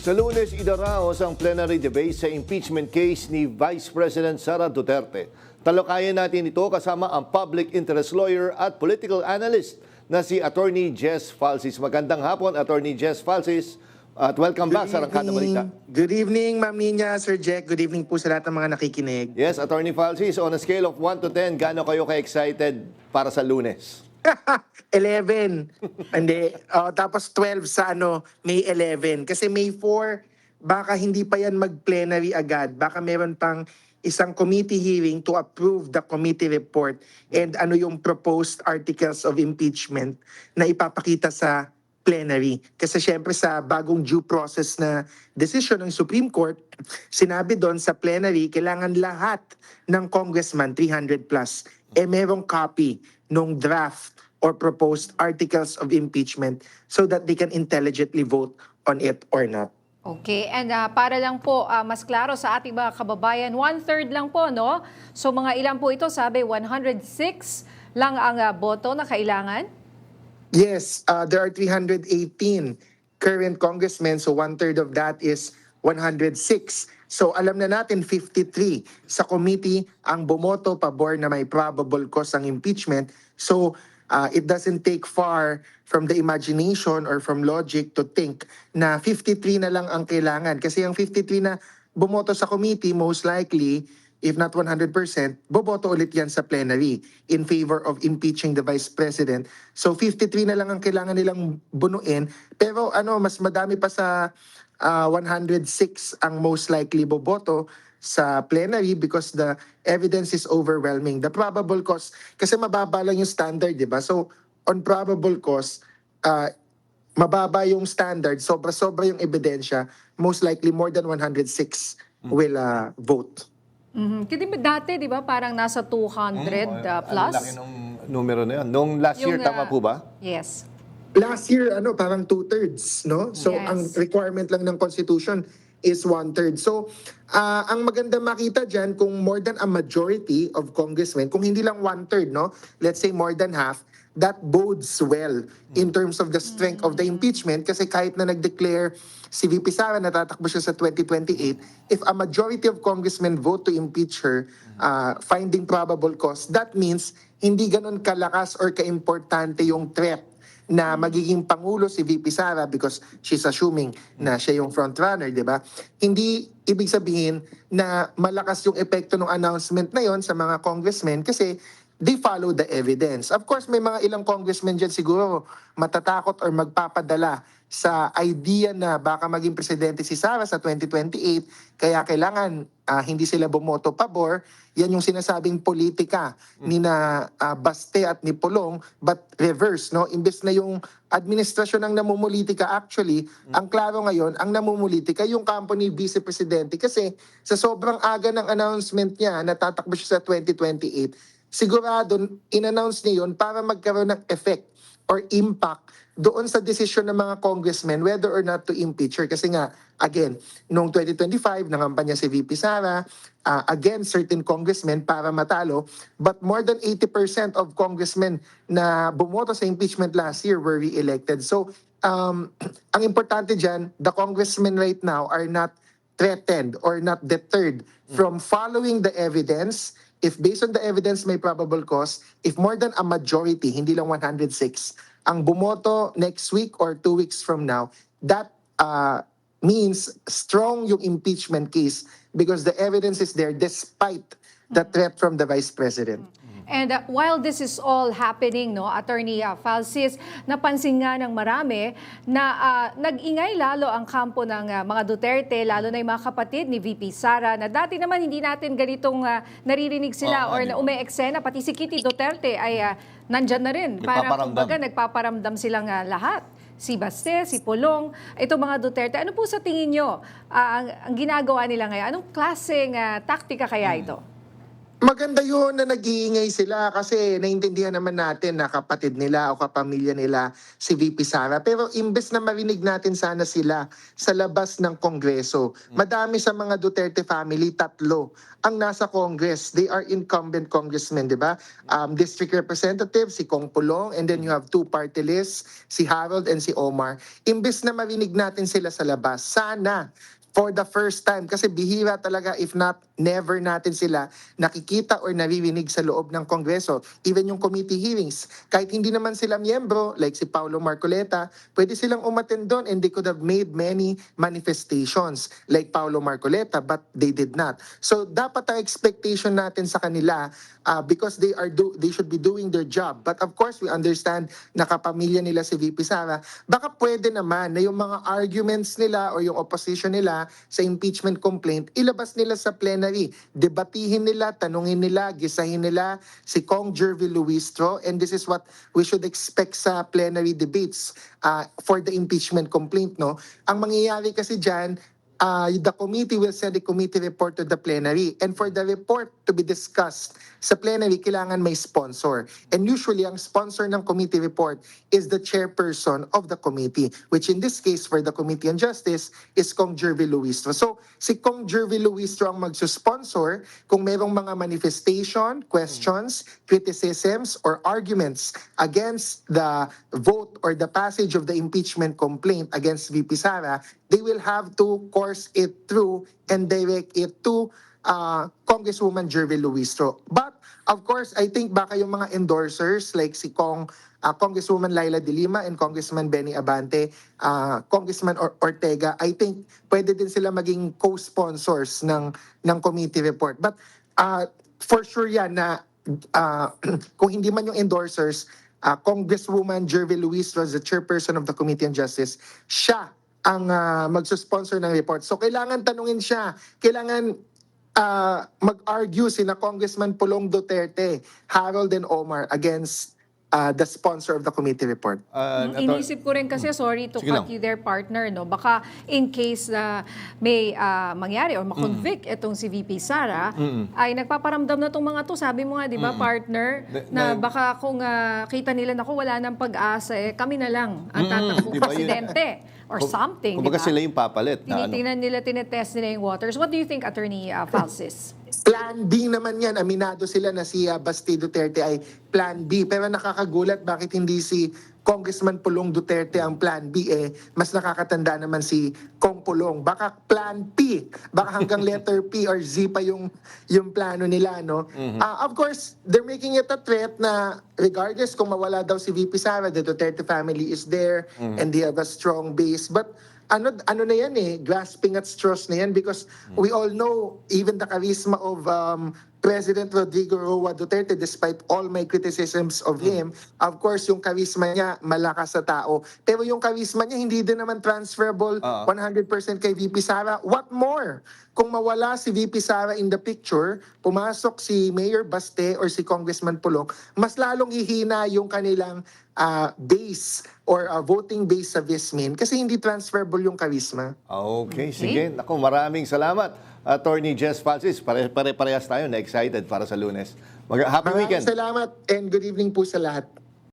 Sa Lunes, idaraos ang plenary debate sa impeachment case ni Vice President Sara Duterte. Talakayan natin ito kasama ang public interest lawyer at political analyst na si Attorney Jess Falsis. Magandang hapon, Attorney Jess Falsis. At welcome back sa Arangkada Balita. Good evening, Ma'am Nina, Sir Jack. Good evening po sa lahat ng mga nakikinig. Yes, Attorney Falsis, on a scale of 1 to 10, gaano kayo ka-excited para sa Lunes? 11. Hindi. Tapos 12 sa May 11. Kasi May 4, baka hindi pa yan mag-plenary agad. Baka meron pang isang committee hearing to approve the committee report and yung proposed articles of impeachment na ipapakita sa plenary. Kasi syempre sa bagong due process na decision ng Supreme Court, sinabi doon sa plenary, kailangan lahat ng congressman, 300 plus, merong copy nung draft or proposed articles of impeachment so that they can intelligently vote on it or not. Okay, and para lang po mas klaro sa ating mga kababayan, 1/3 lang po, no? So mga ilan po ito, sabi 106 lang ang boto na kailangan? Yes, there are 318 current congressmen, so 1/3 of that is 106. So alam na natin 53 sa committee ang bumoto pabor na may probable cause ang impeachment. So it doesn't take far from the imagination or from logic to think na 53 na lang ang kailangan. Kasi ang 53 na bumoto sa committee, most likely, if not 100%, boboto ulit yan sa plenary in favor of impeaching the Vice President. So 53 na lang ang kailangan nilang bunuin. Pero mas madami pa sa 106 ang most likely boboto sa plenary because the evidence is overwhelming. The probable cause, kasi mababa lang yung standard, di ba? So, on probable cause, mababa yung standard, sobra-sobra yung ebidensya, most likely more than 106 will vote. Kasi dati, di ba, parang nasa 200 plus? Ang laki nung numero na yan. Nung last year, tama po ba? Yes. Last year, parang 2/3, no? So, Yes. ang requirement lang ng Constitution is 1/3. So, ang maganda makita dyan, kung more than a majority of congressmen, kung hindi lang 1/3, no? Let's say more than half, that bodes well in terms of the strength of the impeachment kasi kahit na nag-declare si VP Sara na tatakbo siya sa 2028, if a majority of congressmen vote to impeach her, finding probable cause, that means hindi ganun kalakas or kaimportante yung threat na magiging pangulo si VP Sara because she's assuming na siya yung frontrunner, di ba? Hindi ibig sabihin na malakas yung epekto ng announcement na yon sa mga congressmen kasi they follow the evidence. Of course, may mga ilang congressmen dyan siguro matatakot or magpapadala sa idea na baka maging presidente si Sara sa 2028, kaya kailangan hindi sila bumoto pabor. Yan yung sinasabing politika ni na Baste at ni Pulong, but reverse, no? Imbes na yung administrasyon ang namumulitika, actually, ang klaro ngayon, ang namumulitika yung kampo ni Vice Presidente kasi sa sobrang aga ng announcement niya na tatakbo siya sa 2028, sigurado in-announce niya yun para magkaroon ng effect or impact doon sa desisyon ng mga congressmen whether or not to impeach her. Kasi nga, again, noong 2025, nangampanya si VP Sara against certain congressmen para matalo, but more than 80% of congressmen na bumoto sa impeachment last year were re-elected. So, ang importante dyan, the congressmen right now are not threatened or not deterred from following the evidence. If based on the evidence may probable cause, if more than a majority, hindi lang 106, ang bumoto next week or 2 weeks from now, that means strong yung impeachment case because the evidence is there despite the threat from the Vice President. And while this is all happening, no, Attorney Falsis, napansin nga ng marami na nag-ingay lalo ang kampo ng mga Duterte, lalo na yung mga kapatid ni VP Sara, na dati naman hindi natin ganitong naririnig sila or na ume-eksena, pati si Kitty Duterte ay nandyan na rin. Para kumbaga nagpaparamdam silang lahat. Si Baste, si Pulong, itong mga Duterte. Ano po sa tingin nyo ang ginagawa nila ngayon? Anong klaseng taktika kaya ito? Maganda yun na nag-iingay sila kasi naintindihan naman natin na kapatid nila o kapamilya nila si VP Sara. Pero imbes na marinig natin sana sila sa labas ng Kongreso, madami sa mga Duterte family, 3 ang nasa Congress. They are incumbent congressmen, di ba? District Representative, si Kong Pulong, and then you have 2 party lists, si Harold and si Omar. Imbes na marinig natin sila sa labas, sana for the first time, kasi bihira talaga, if not never natin sila nakikita or naririnig sa loob ng Kongreso. Even yung committee hearings, kahit hindi naman sila miyembro, like si Paulo Marcoleta, pwede silang umattend doon and they could have made many manifestations like Paulo Marcoleta, but they did not. So dapat ang expectation natin sa kanila, because they should be doing their job. But of course, we understand na kapamilya nila si VP Sara, baka pwede naman na yung mga arguments nila or yung opposition nila sa impeachment complaint, ilabas nila sa plenary. Debatihin nila, tanungin nila, gisahin nila si Kong Jervy Luistro, and this is what we should expect sa plenary debates for the impeachment complaint. No? Ang mangyayari kasi dyan, the committee will send a committee report to the plenary. And for the report to be discussed sa plenary, kailangan may sponsor. And usually, ang sponsor ng committee report is the chairperson of the committee, which in this case, for the Committee on Justice, is Kong Jervy Luistro. So, si Kong Jervy Luistro ang magsusponsor kung merong mga manifestation, questions, criticisms, or arguments against the vote or the passage of the impeachment complaint against VP Sara, they will have to course it through and direct it to Congresswoman Jervy Luistro. But, of course, I think baka yung mga endorsers like si Congresswoman Laila De Lima and Congressman Benny Abante, Congressman Ortega, I think pwede din sila maging co-sponsors ng committee report. But for sure yan na kung hindi man yung endorsers, Congresswoman Jervy Luistro as the chairperson of the Committee on Justice, siya ang magsusponsor ng report. So kailangan tanungin siya, kailangan mag-argue sina Congressman Pulong Duterte, Harold and Omar against the sponsor of the committee report. Inisip ko rin kasi, sorry to Sige cut lang. you there, partner, no? Baka in case na may mangyari or makonvict itong si VP Sara, ay nagpaparamdam na itong mga to. Sabi mo nga, di ba, partner, na baka kung kita nila, naku, wala nang pag-asa, kami na lang ang tatakbong Di ba yun? presidente or something, di Kumbaga ba? sila yung papalit. Na, Tinitingnan nila, tinetest nila yung waters. What do you think, Attorney Falsis? Plan B naman yan. Aminado sila na si Basti Duterte ay Plan B. Pero nakakagulat bakit hindi si Congressman Pulong Duterte ang Plan B. Mas nakakatanda naman si Kong Pulong. Baka Plan P. Baka hanggang letter P or Z pa yung plano nila. No? Of course, they're making it a threat na regardless kung mawala daw si VP Sara, the Duterte family is there and they have a strong base. But ano na yan grasping at straws na yan because we all know even the charisma of President Rodrigo Roa Duterte, despite all my criticisms of him, of course yung charisma niya malakas sa tao. Pero yung charisma niya hindi din naman transferable 100% kay VP Sara. What more? Kung mawala si VP Sara in the picture, pumasok si Mayor Baste or si Congressman Pulong, mas lalong hihina yung kanilang base or voting base sa Vismin kasi hindi transferable yung charisma. Okay, sige. Naku, maraming salamat. Attorney Jess Falsis, pare-parehas tayo na excited para sa Lunes. Happy Maraming weekend. salamat and good evening po sa lahat.